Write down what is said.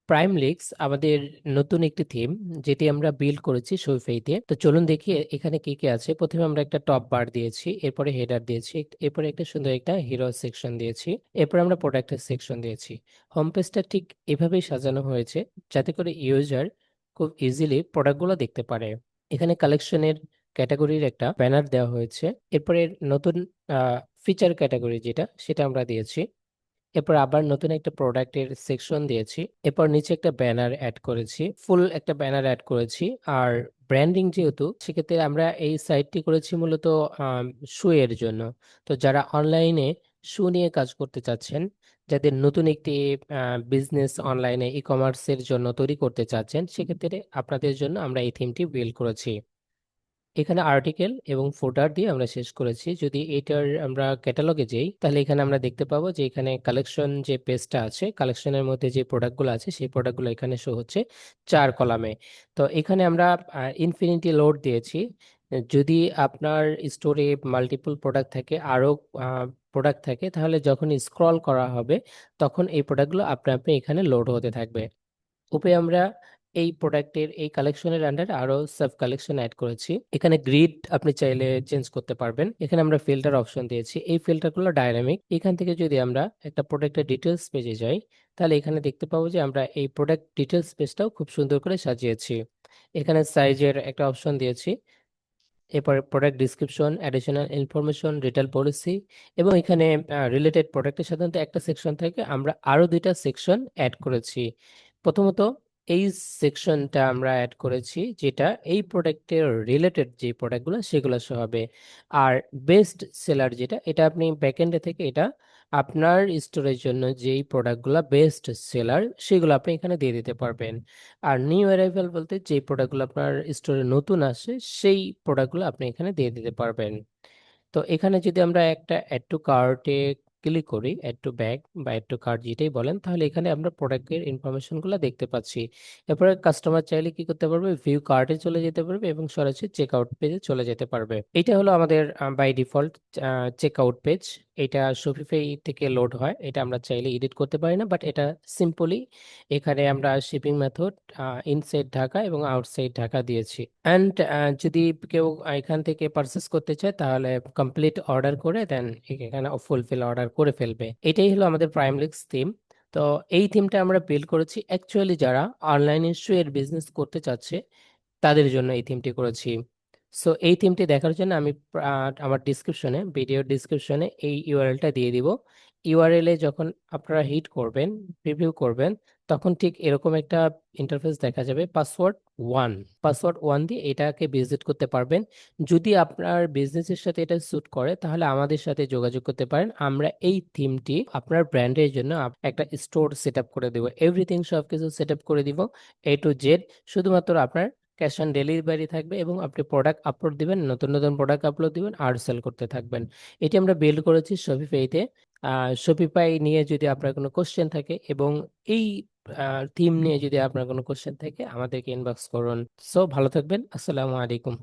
Prime leaks আমাদের নতুন একটি থিম, যেটি আমরা বিল্ড করেছি শোফেইতে। তো চলুন দেখি এখানে কি কি আছে। প্রথমে আমরা একটা টপ বার দিয়েছি, এরপরে হেডার দিয়েছি, এরপরে একটা সুন্দর একটা হিরো সেকশন দিয়েছি, এরপর আমরা প্রোডাক্টের সেকশন দিয়েছি। হোম পেজটা ঠিক এভাবেই সাজানো হয়েছে যাতে করে ইউজার খুব ইজিলি প্রোডাক্টগুলো দেখতে পারে। এখানে কালেকশনের ক্যাটাগরির একটা ব্যানার দেওয়া হয়েছে। এরপরে নতুন ফিচার ক্যাটাগরি যেটা, সেটা আমরা দিয়েছি। এরপর আবার নতুন একটা প্রোডাক্টের সেকশন দিয়েছি। এরপর নিচে একটা ব্যানার অ্যাড করেছি, ফুল একটা ব্যানার অ্যাড করেছি। আর ব্র্যান্ডিং যেহেতু, সেক্ষেত্রে আমরা এই সাইটটি করেছি মূলত শু এর জন্য। তো যারা অনলাইনে শু নিয়ে কাজ করতে চাচ্ছেন, যাদের নতুন একটি বিজনেস অনলাইনে ই কমার্সের জন্য তৈরি করতে চাচ্ছেন, সেক্ষেত্রে আপনাদের জন্য আমরা এই থিমটি বিল্ড করেছি। এখানে আর্টিকেল এবং ফোল্ডার দিয়ে আমরা শেষ করেছি। যদি এটার আমরা ক্যাটালগে যাই, তাহলে এখানে আমরা দেখতে পাবো যে এখানে কালেকশন যে পেজটা আছে, কালেকশনের মধ্যে যে প্রোডাক্টগুলো আছে সেই প্রোডাক্টগুলো এখানে শো হচ্ছে 4 কলামে। তো এখানে আমরা ইনফিনিটি লোড দিয়েছি। যদি আপনার স্টোরে মাল্টিপল প্রোডাক্ট থাকে, আরো প্রোডাক্ট থাকে, তাহলে যখন স্ক্রল করা হবে তখন এই প্রোডাক্টগুলো আপনি আপনি এখানে লোড হতে থাকবে। উপরে আমরা এই প্রোডাক্টের এই কালেকশনের আন্ডারে আরো সাব কালেকশন অ্যাড করেছি। এখানে গ্রিড আপনি চাইলে চেঞ্জ করতে পারবেন। এখানে আমরা ফিল্টার অপশন দিয়েছি, এই ফিল্টারগুলো ডাইনামিক। এখান থেকে যদি আমরা একটা প্রোডাক্টের ডিটেলস পেজে যাই, তাহলে এখানে দেখতে পাবো যে আমরা এই প্রোডাক্ট ডিটেলস পেজটাও খুব সুন্দর করে সাজিয়েছি। এখানে সাইজের একটা অপশন দিয়েছি। এরপরে product description, additional information, retail policy, এবং এখানে রিলেটেড প্রোডাক্টের সাধারণত একটা সেকশন থেকে আমরা আরো 2টা সেকশন অ্যাড করেছি। প্রথমত এই সেকশনটা আমরা অ্যাড করেছি যেটা এই প্রোডাক্টের রিলেটেড যে প্রোডাক্টগুলো সেগুলো সহ হবে। আর বেস্ট সেলার যেটা, এটা আপনি ব্যাকএন্ডে থেকে এটা আপনার স্টোরের জন্য যেই প্রোডাক্টগুলো বেস্ট সেলার সেগুলো আপনি এখানে দিয়ে দিতে পারবেন। আর নিউ অ্যারাইভাল বলতে যে প্রোডাক্টগুলো আপনার স্টোরে নতুন আসে সেই প্রোডাক্টগুলো আপনি এখানে দিয়ে দিতে পারবেন। তো এখানে যদি আমরা একটা অ্যাড টু কার্টে ক্লিক করি, অ্যাড টু ব্যাগ বা অ্যাড টু কার্ট যেটাই বলেন, তাহলে এখানে আমরা প্রোডাক্টের ইনফরমেশন গুলো দেখতে পাচ্ছি। এরপরে কাস্টমার চাইলে কি করতে পারবে, ভিউ কার্টে চলে যেতে পারবে এবং সরাসরি চেক আউট পেজে চলে যেতে পারবে। এটা হলো আমাদের by default checkout page. এটা শপিফাই থেকে লোড হয়, এটা আমরা চাইলে এডিট করতে পারি না, বাট এটা সিম্পলি এখানে আমরা শিপিং মেথড ইনসাইড ঢাকা এবং আউটসাইড ঢাকা দিয়েছি। অ্যান্ড যদি কেউ এখান থেকে পারচেস করতে চায়, তাহলে কমপ্লিট অর্ডার করে দেন এখানে ফুলফিল অর্ডার করে ফেলবে। এটাই হলো আমাদের প্রাইমলিক্স থিম। তো এই থিমটা আমরা বিল্ড করেছি অ্যাকচুয়ালি যারা অনলাইন ইস্যু এর বিজনেস করতে চাচ্ছে তাদের জন্য এই থিমটি করেছি। সো এই থিমটি দেখার জন্য আমি আমার ডিসক্রিপশনে, ভিডিও ডিসক্রিপশনে এই ইউআরএলটা দিয়ে দিব। ইউআরএল এ যখন আপনারা হিট করবেন, রিভিউ করবেন, তখন ঠিক এরকম একটা ইন্টারফেস দেখা যাবে। পাসওয়ার্ড ওয়ান দিয়ে এটাকে ভিজিট করতে পারবেন। যদি আপনার বিজনেসের সাথে এটা স্যুট করে, তাহলে আমাদের সাথে যোগাযোগ করতে পারেন। আমরা এই থিমটি আপনার ব্র্যান্ডের জন্য একটা স্টোর সেট আপ করে দেবো, এভরিথিং সবকিছু সেট আপ করে দিব, A to Z। শুধুমাত্র আপনার ক্যাশ অন ডেলিভারি থাকবে এবং আপনি প্রোডাক্ট আপলোড দিবেন, নতুন নতুন প্রোডাক্ট আপলোড দিবেন আর সেল করতে থাকবেন। এটি আমরা বিল্ড করেছি শপিফাইতে। শপিফাই নিয়ে যদি আপনার কোনো কোশ্চেন থাকে এবং এই থিম নিয়ে যদি আপনার কোনো কোশ্চেন থাকে, আমাদেরকে ইনবক্স করুন। সো ভালো থাকবেন, আসসালামু আলাইকুম।